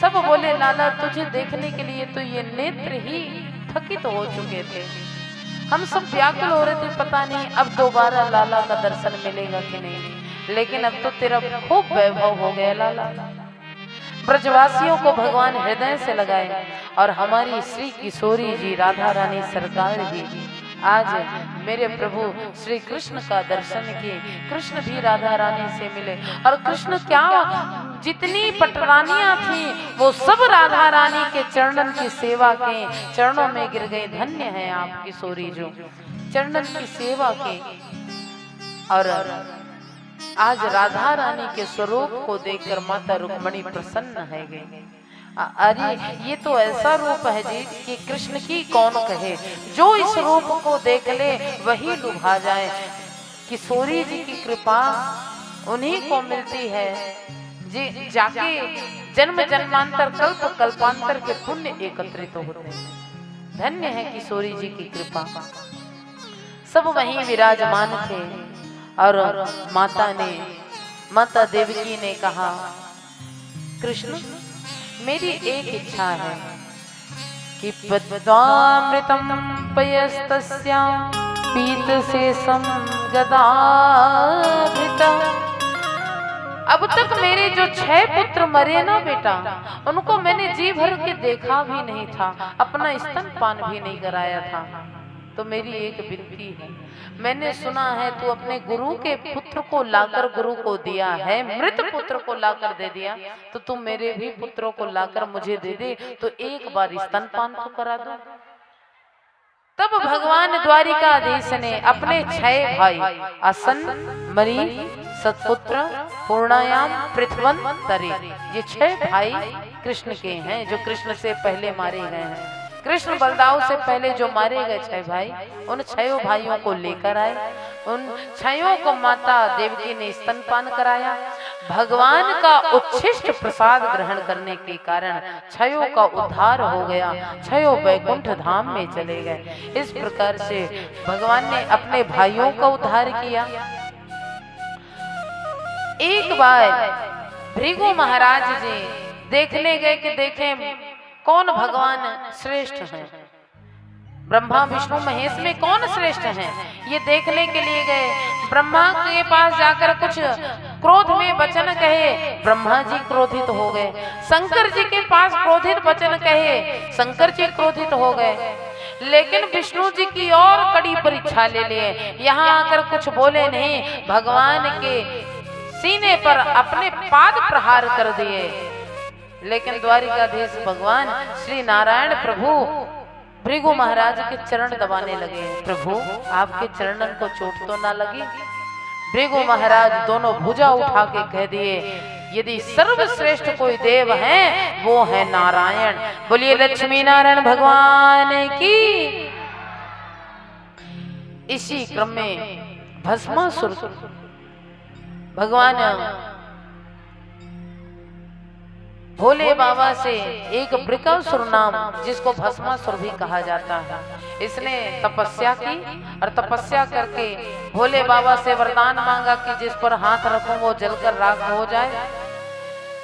सब बोले, लाला तुझे देखने के लिए तो ये नेत्र ही थकित हो चुके थे, हम सब व्याकुल हो रहे थे, पता नहीं अब दोबारा लाला का दर्शन मिलेगा कि नहीं। लेकिन अब तो तेरा खूब वैभव हो गया लाला। ब्रजवासियों को भगवान हृदय से लगाए और हमारी श्री किशोरी जी राधा रानी सरकार भी आज मेरे प्रभु श्री कृष्ण का दर्शन किए। कृष्ण भी राधा रानी से मिले और कृष्ण क्या, जितनी पटरानियां थी वो सब राधा रानी के चरणन की सेवा के चरणों में गिर गए। धन्य है आप किशोरी जो चरणन की सेवा के। और आज राधा रानी के स्वरूप को देखकर माता रुक्मिणी प्रसन्न है गई। अरे ये तो ऐसा रूप है जी कि कृष्ण की कौन कहे, जो इस रूप को देख ले वही लुभा जाए। किशोरी जी की कृपा उन्हीं को मिलती है जी, जाके जन्म जन्मांतर कल्प कल्पांतर के पुण्य एकत्रित होते हैं। धन्य है किशोरी जी की कृपा। सब वहीं विराजमान थे और माता देवकी ने कहा, कृष्ण मेरी एक इच्छा है कि पद्मामृतम पयस्तस्यां पीतशेषं गदाभृतं अब तक मेरे जो 6 पुत्र मरे ना बेटा, उनको मैंने जी भर के देखा भी नहीं था, अपना स्तनपान भी नहीं कराया था। तो मेरी एक विनती है, मैंने सुना है तू अपने गुरु के पुत्र को लाकर गुरु को दिया है, मृत पुत्र को लाकर दे दिया, तो तुम मेरे भी पुत्रों को लाकर मुझे दे दे, तो एक बार स्तनपान तो करा दो। तब भगवान द्वारिकाधीश ने अपने 6 भाई असन, मरी, सतपुत्र, पूर्णायाम, पृथ्वन, तरे, ये 6 भाई कृष्ण के हैं जो कृष्ण से पहले मारे गए हैं। कृष्ण बलदाव से पहले जो मारे गए 6 भाई, उन 6 भाइयों को लेकर आए। उन 6 को माता देवकी ने स्तनपान कराया। भगवान का उच्छिष्ट प्रसाद ग्रहण करने के कारण 6 का उद्धार हो गया, 6 वैकुंठ धाम में चले गए। इस प्रकार से भगवान ने अपने भाइयों का उद्धार किया। एक बार भृगु महाराज जी देखने गए कि देखें कौन भगवान श्रेष्ठ हैं, ब्रह्मा विष्णु महेश में कौन श्रेष्ठ हैं, ये देखने के लिए गए। ब्रह्मा के पास जाकर कुछ क्रोध में वचन कहे, ब्रह्मा जी क्रोधित हो गए। शंकर जी के पास क्रोधित वचन कहे, शंकर जी क्रोधित हो गए। लेकिन विष्णु जी की और कड़ी परीक्षा ले लिए, यहाँ आकर कुछ बोले नहीं, भगवान के सीने पर अपने पाद प्रहार कर दिए। लेकिन द्वारिकाधीश भगवान श्री नारायण प्रभु भृगु महाराज के चरण दबाने लगे। प्रभु आपके चरणन को चोट तो ना लगी? भृगु महाराज दोनों भुजा उठा के कह दिए, यदि सर्वश्रेष्ठ कोई देव है वो है नारायण। बोलिए लक्ष्मी नारायण भगवान की। इसी क्रम में भस्मासुर भगवान भोले बाबा से एक वृकासुर नाम, जिसको भस्मासुर भी कहा जाता है, इसने तपस्या की और तपस्या करके भोले बाबा से वरदान मांगा कि जिस पर हाथ रखूं वो जलकर राख हो जाए।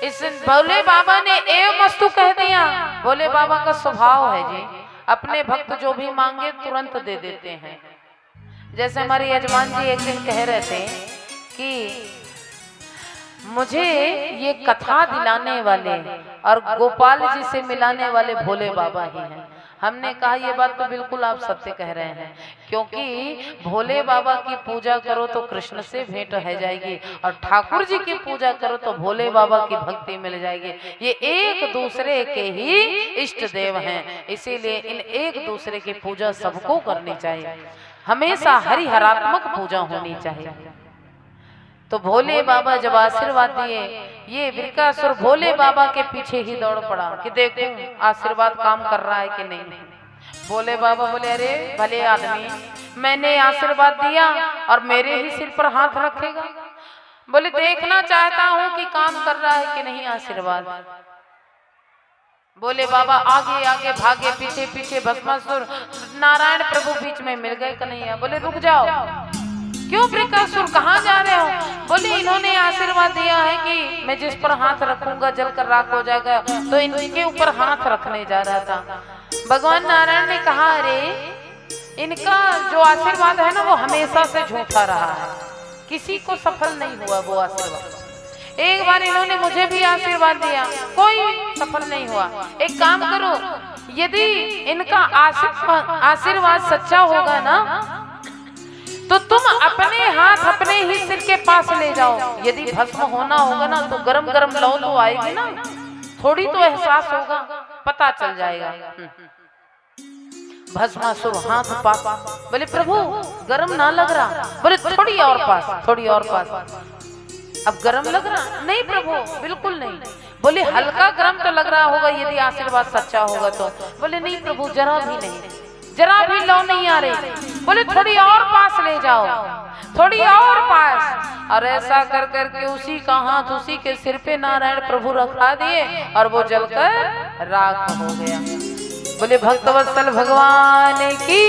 इस भोले बाबा ने एव मस्तु कह दिया। भोले बाबा का स्वभाव है जी, अपने भक्त जो भी मांगे तुरंत दे देते हैं। जैसे हमारे यजमान जी एक दिन कह रहे थे कि मुझे ये कथा दिलाने वाले और गोपाल जी से मिलाने वाले भोले बाबा ही हैं। हमने कहा ये बात तो बिल्कुल आप सत्य कह रहे हैं, क्योंकि भोले बाबा की पूजा करो तो कृष्ण से भेंट है जाएगी और ठाकुर जी की पूजा करो तो भोले बाबा की भक्ति मिल जाएगी। ये एक दूसरे के ही इष्ट देव हैं, इसीलिए इन एक दूसरे की पूजा सबको करनी चाहिए, हमेशा हरिहरात्मक पूजा होनी चाहिए। तो भोले बाबा जब आशीर्वाद दिए, ये वृकासुर भोले बाबा के पीछे ही दौड़ पड़ा कि देखो आशीर्वाद काम कर रहा है कि नहीं। भोले बाबा बोले, अरे भले आदमी, मैंने आशीर्वाद दिया और मेरे ही सिर पर हाथ रखेगा? बोले देखना चाहता हूँ कि काम कर रहा है कि नहीं आशीर्वाद। भोले बाबा आगे आगे भागे, पीछे पीछे भस्मासुर, नारायण प्रभु बीच में मिल गए कन्हैया। बोले रुक जाओ, क्यों वृकासुर कहाँ जा रहे हो? बोले इन्होंने आशीर्वाद दिया है कि मैं जिस पर हाथ रखूंगा जलकर राख हो जाएगा, तो इनके ऊपर हाथ रखने जा रहा था। भगवान नारायण ने कहा, अरे इनका जो आशीर्वाद है ना वो हमेशा से झूठा रहा है, किसी को सफल नहीं हुआ वो आशीर्वाद। एक बार इन्होंने मुझे भी आशीर्वाद दिया, कोई सफल नहीं हुआ। एक काम करो, यदि इनका आशीर्वाद सच्चा होगा ना तो तुम अपने हाथ अपने ही सिर के पास ले जाओ। यदि भस्म होना होगा ना तो गरम गरम लौ तो आएगी ना, थोड़ी तो एहसास होगा, पता चल जाएगा। भस्मासुर हाथ पास, बोले प्रभु गरम ना लग रहा। बोले थोड़ी और पास, थोड़ी और पास। अब गरम लग रहा? नहीं प्रभु बिल्कुल नहीं। बोले हल्का गरम तो लग रहा होगा यदि आशीर्वाद सच्चा होगा तो। बोले नहीं प्रभु जरा भी नहीं, जरा भी लौ नहीं आ रही। बोले थोड़ी और पास ले जाओ, थोड़ी और पास। और ऐसा कर करके उसी का हाथ उसी के सिर पे नारायण प्रभु रखा दिए और वो जलकर राख हो गया। बोले भक्तवत्सल भगवान की।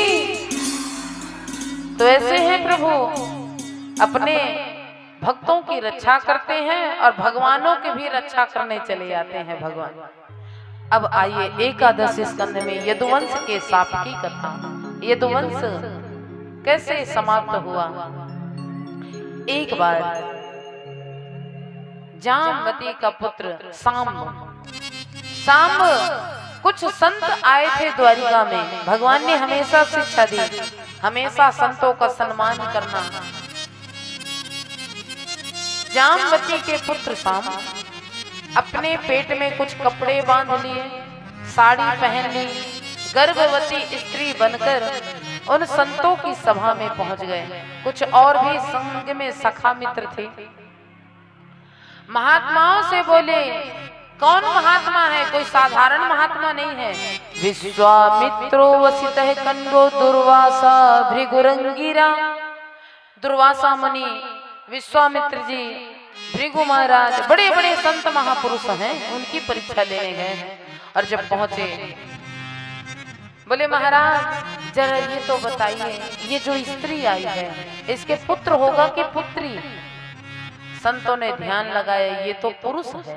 तो ऐसे हैं प्रभु, अपने भक्तों की रक्षा करते हैं और भगवानों की भी रक्षा करने चले जाते हैं भगवान। अब आइए एकादश स्कंद में यदुवंश के शाप की कथा। यदुवंश कैसे समाप्त हुआ? एक बार जामवती का पुत्र सांब। सांब कुछ संत आए थे द्वारिका में। भगवान ने हमेशा शिक्षा दी, हमेशा संतों का सम्मान करना। जामवती के पुत्र सांब अपने पेट में कुछ कपड़े बांध लिए, साड़ी पहन ली, गर्भवती स्त्री बनकर उन संतों की सभा में पहुंच गए। कुछ और भी संग में सखा मित्र थे। महात्माओं से बोले, कौन महात्मा है? कोई साधारण महात्मा नहीं है। विश्वामित्रो वसितः कंडो दुर्वासा भृगुरंगिरा। दुर्वासा मुनि, विश्वामित्र जी, भृगु महाराज, बड़े बड़े संत महापुरुष हैं, उनकी परीक्षा लेने गए हैं। और जब पहुंचे बोले, महाराज जरा ये तो बताइए, ये जो स्त्री आई है इसके पुत्र होगा कि पुत्री? संतों ने ध्यान लगाया, ये तो पुरुष है।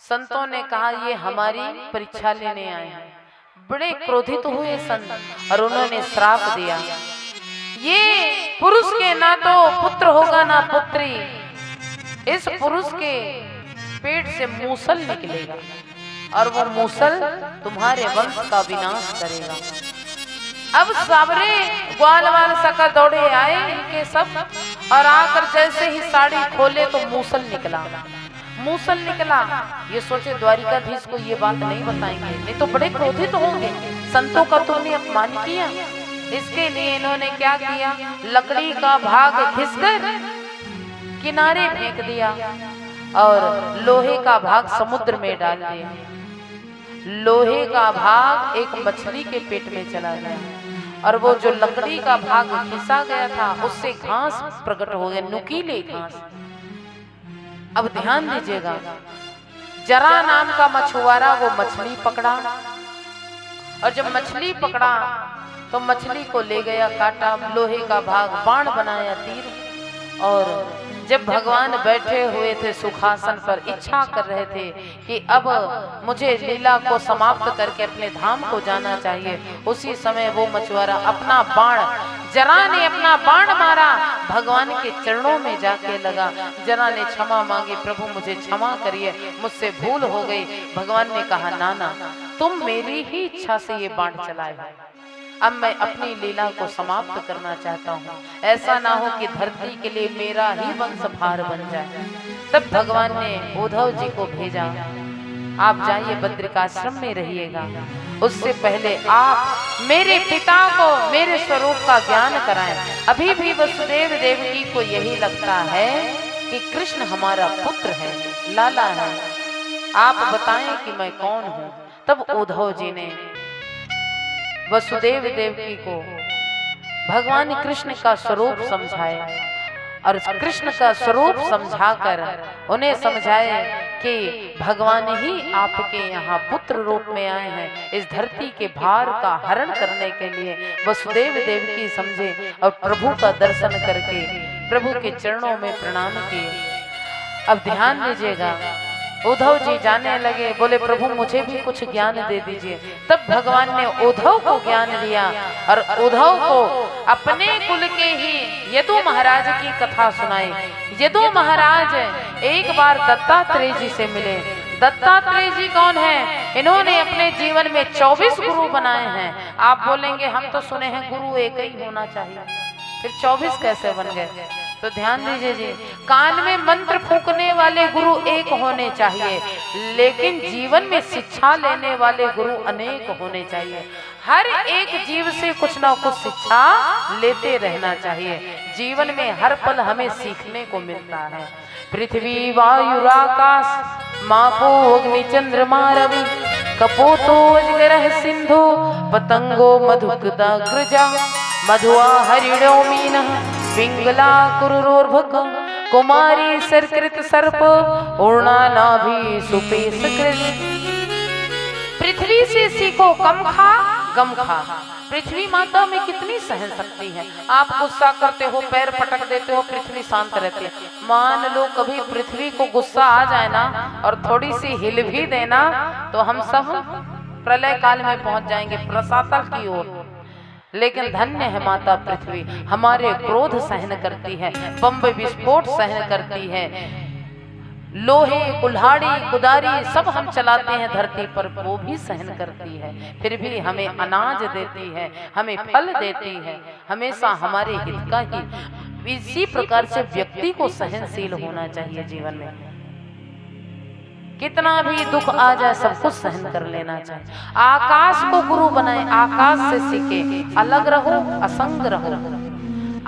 संतों ने कहा, ये हमारी परीक्षा लेने आए हैं। बड़े क्रोधित हुए संत और उन्होंने श्राप दिया, ये पुरुष के ना तो पुत्र होगा ना पुत्री, इस पुरुष के पेट से मूसल निकलेगा और वो मूसल तुम्हारे वंश का विनाश करेगा। अब साबरे ग्वाल वाल सका दौड़े आए इनके सब, और आकर जैसे ही साड़ी खोले तो मूसल निकला। मूसल निकला, ये सोचे द्वारिकाधीश को ये बात नहीं बताएंगे, नहीं तो बड़े क्रोधित होंगे, संतों का तुमने अपमान किया। इसके लिए इन्होंने क्या किया, लकड़ी का भाग खिसकर किनारे फेंक दिया और लोहे का भाग समुद्र में डाल दिया। लोहे का भाग एक मछली के पेट में चला गया और वो जो लकड़ी का भाग खिसा गया था उससे घास प्रकट हो गए, नुकीले घास। अब ध्यान दीजिएगा, जरा नाम का मछुआरा वो मछली पकड़ा और जब मछली पकड़ा तो मछली को ले गया, काटा, लोहे का भाग बाण बनाया, तीर। और जब भगवान बैठे हुए थे सुखासन पर, इच्छा कर रहे थे कि अब मुझे लीला को समाप्त करके अपने धाम को जाना चाहिए, उसी समय वो मछुआरा अपना बाण, जरा ने अपना बाण मारा, भगवान के चरणों में जाके लगा। जरा ने क्षमा मांगी, प्रभु मुझे क्षमा करिए, मुझसे भूल हो गई। भगवान ने कहा, नाना तुम मेरी ही इच्छा से ये बाण चलाए, अब मैं अपनी लीला को समाप्त करना चाहता हूँ, ऐसा ना हो कि धरती के लिए मेरा ही वंश भार बन जाए। तब भगवान ने उद्धव जी को भेजा, आप जाइए बद्रिकाश्रम में रहिएगा, उससे पहले आप मेरे पिता को मेरे स्वरूप का ज्ञान कराएं। अभी भी वसुदेव देवकी को यही लगता है कि कृष्ण हमारा पुत्र है, लाला है, आप बताएं कि मैं कौन हूँ। तब उद्धव जी ने वसुदेव देवकी को भगवान कृष्ण का स्वरूप समझाया और कृष्ण का स्वरूप समझाकर उन्हें समझाए कि भगवान ही आपके यहाँ पुत्र रूप में आए हैं, इस धरती के भार का हरण करने के लिए। वसुदेव देवकी समझे और प्रभु का दर्शन करके प्रभु के चरणों में प्रणाम किए। अब ध्यान दीजिएगा, उद्धव जी जाने लगे, बोले प्रभु मुझे भी कुछ ज्ञान दे दीजिए। तब भगवान ने उद्धव को ज्ञान दिया और उद्धव को अपने कुल के ही यदु महाराज की कथा सुनाई। यदु महाराज एक बार दत्तात्रेय जी से मिले। दत्तात्रेय जी कौन है? इन्होंने अपने जीवन में 24 गुरु बनाए हैं। आप बोलेंगे हम तो सुने हैं गुरु एक ही होना चाहिए, फिर 24 कैसे बन गए? तो ध्यान दीजिए जी, कान में मंत्र फूकने वाले गुरु एक होने चाहिए, लेकिन जीवन में शिक्षा लेने वाले गुरु अनेक होने चाहिए। हर एक जीव से कुछ ना कुछ शिक्षा लेते रहना चाहिए। जीवन में हर पल हमें सीखने को मिलता है। पृथ्वी वायु आकाश मापो अग्नि चंद्रमा रवि कपोतो अजगर सिंधु पतंगो मधुकदाग्रजा मधुआ हरिणो मीन पिंगला कुरुरोर्भक कुमारी सरकृत सर्प उड़ना नाभि सुपेश कृत। पृथ्वी से सीखो कम खा गम खा। पृथ्वी माता में कितनी सहन शक्ति है। आप गुस्सा करते हो, पैर पटक देते हो, पृथ्वी शांत रहती है। मान लो कभी पृथ्वी को गुस्सा आ जाए ना और थोड़ी सी हिल भी देना तो हम सब प्रलय काल में पहुंच जाएंगे, रसातल की ओर। लेकिन धन्य है माता पृथ्वी, हमारे क्रोध सहन करती है, बम विस्फोट सहन करती है, लोहे कुल्हाड़ी कुदारी सब हम चलाते हैं धरती पर, वो भी सहन करती है, फिर भी हमें अनाज देती है, हमें फल देती है, हमेशा हमारे हित का ही। इसी प्रकार से व्यक्ति को सहनशील होना चाहिए जीवन में। कितना भी दुख आ जाए सब कुछ सहन कर लेना चाहिए। आकाश को गुरु बनाए, आकाश से सीखे, अलग रहो असंग रहो।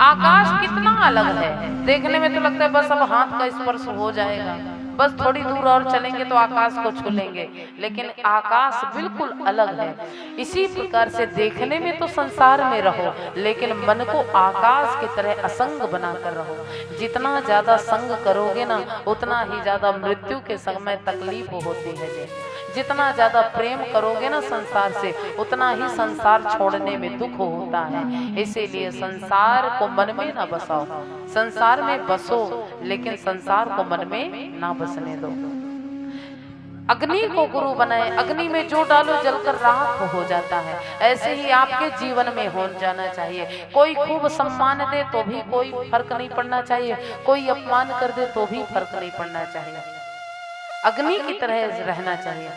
आकाश कितना अलग है, देखने में तो लगता है बस अब हाथ का स्पर्श हो जाएगा, बस थोड़ी दूर और चलेंगे तो आकाश को छू लेंगे, लेकिन आकाश बिल्कुल अलग है। इसी प्रकार से देखने में तो संसार में रहो, लेकिन मन को आकाश की तरह असंग बनाकर रहो। जितना ज्यादा संग करोगे ना, उतना ही ज्यादा मृत्यु के समय तकलीफ होती है। जितना ज्यादा प्रेम करोगे ना संसार से, उतना ही संसार छोड़ने में दुख होता है। इसीलिए संसार को मन में ना बसाओ, संसार में बसो, लेकिन संसार को मन में ना बसने दो। अग्नि को गुरु बनाए, अग्नि में जो डालो जलकर राख हो जाता है। ऐसे ही आपके जीवन में हो जाना चाहिए। कोई खूब सम्मान दे तो भी कोई फर्क नहीं पड़ना चाहिए, कोई अपमान कर दे तो भी फर्क नहीं पड़ना चाहिए। अग्नि की तरह रहना चाहिए,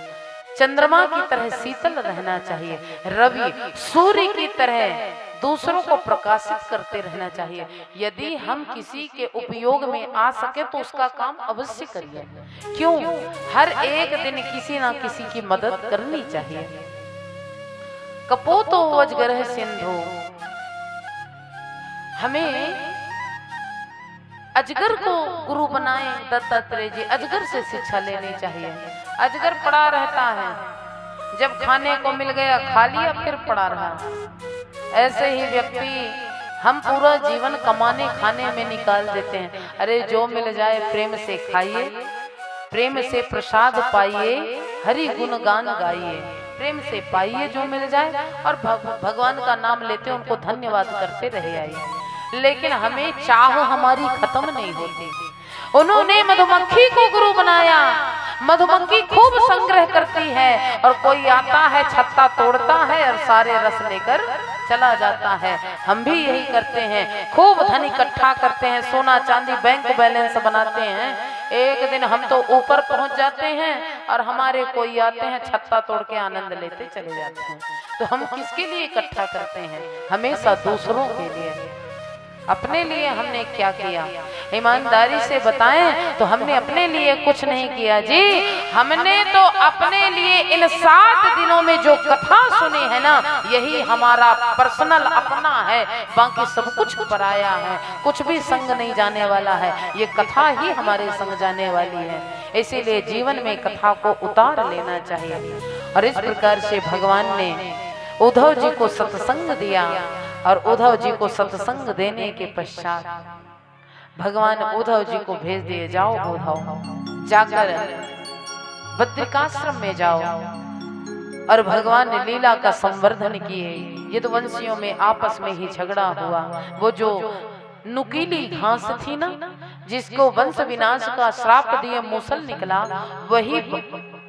चंद्रमा की तरह शीतल रहना चाहिए, रवि सूर्य की तरह दूसरों को प्रकाशित करते रहना चाहिए। यदि हम किसी के उपयोग में आ सके तो उसका काम अवश्य करिए। क्यों? हर एक दिन किसी ना किसी की मदद करनी चाहिए। कपोतो अजगर सिंधु, हमें अजगर को गुरु बनाए दत्तात्रेय जी, अजगर से शिक्षा लेनी चाहिए। अजगर पड़ा रहता है, जब खाने को मिल गया खा लिया, फिर पड़ा रहा। ऐसे ही व्यक्ति हम पूरा जीवन कमाने खाने में निकाल देते हैं। अरे जो मिल जाए प्रेम से खाइए, प्रेम से प्रसाद पाइए, हरि गुण गान गाइए, प्रेम से पाइए जो मिल जाए, और भगवान का नाम लेते उनको धन्यवाद करते रहे आइए। लेकिन हमें चाह हमारी खत्म नहीं होती। उन्होंने मधुमक्खी को गुरु बनाया, मधुमक्खी खूब संग्रह करती है, और कोई आता है छत्ता तोड़ता है और सारे रस लेकर चला जाता है। हम भी यही करते हैं, खूब धन इकट्ठा करते हैं, सोना चांदी बैंक बैलेंस बनाते हैं। एक दिन हम तो ऊपर पहुंच जाते हैं और हमारे कोई आते हैं छत्ता तोड़ के आनंद लेते चले जाते हैं। तो हम किसके लिए इकट्ठा करते हैं? हमेशा दूसरों के लिए। अपने लिए हमने क्या किया? ईमानदारी से बताएं तो हमने अपने लिए कुछ नहीं किया जी। हमने तो अपने लिए इन 7 दिनों में जो कथा सुनी है ना, यही हमारा पर्सनल अपना है। बाकी सब कुछ पराया है, कुछ भी संग नहीं जाने वाला है। ये कथा ही हमारे संग जाने वाली है। इसीलिए जीवन में कथा को उतार लेना चाहिए। और इस प्रकार से भगवान ने उद्धव जी को सत्संग दिया, और उद्धव जी को सत्संग देने के पश्चात भगवान उद्धव जी को भेज दिए, जाओ उद्धव, जाकर बद्रिकाश्रम में जाओ। और भगवान ने लीला का संवर्धन किए। यदुवंशियों में आपस में ही झगड़ा हुआ। वो जो नुकीली घास थी ना, जिसको वंश विनाश का श्राप दिए मूसल निकला, वही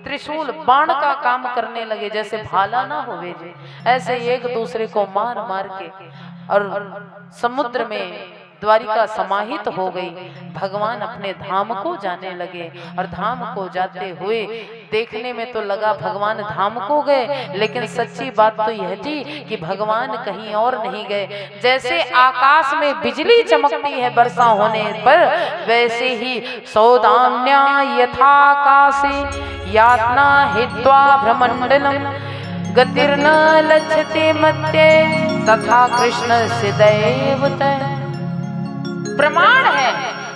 त्रिशूल बाण का काम करने लगे। जैसे भाला ना होवे जे, ऐसे एक दूसरे को मार मार के और समुद्र में द्वारिका समाहित हो गई। भगवान अपने धाम को जाने लगे, और धाम को जाते हुए देखने में तो लगा भगवान धाम को गए, लेकिन सच्ची बात तो यह थी कि भगवान कहीं और नहीं गए। जैसे आकाश में बिजली चमकती है वर्षा होने पर, वैसे ही सौदाम्या यथाकाशे यातना हित्वा भ्रमंडलम गतिर्न लज्जते मत्ये तथा कृष्ण से दैवतः। प्रमाण है,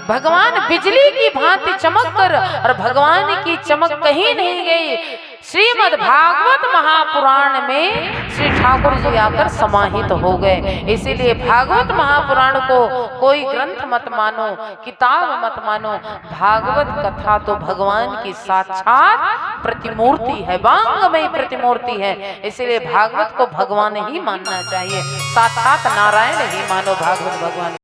भगवान बिजली की भांति चमक कर, और भगवान की चमक कहीं नहीं गई। श्रीमद् भागवत महापुराण में श्री ठाकुर जी आकर समाहित हो गए। इसीलिए भागवत महापुराण को कोई ग्रंथ मत मानो, किताब मत मानो। भागवत कथा तो भगवान की साक्षात प्रतिमूर्ति है, वांगमयी प्रतिमूर्ति है। इसीलिए भागवत को भगवान ही मानना चाहिए, साक्षात नारायण ही मानो भागवत भगवान।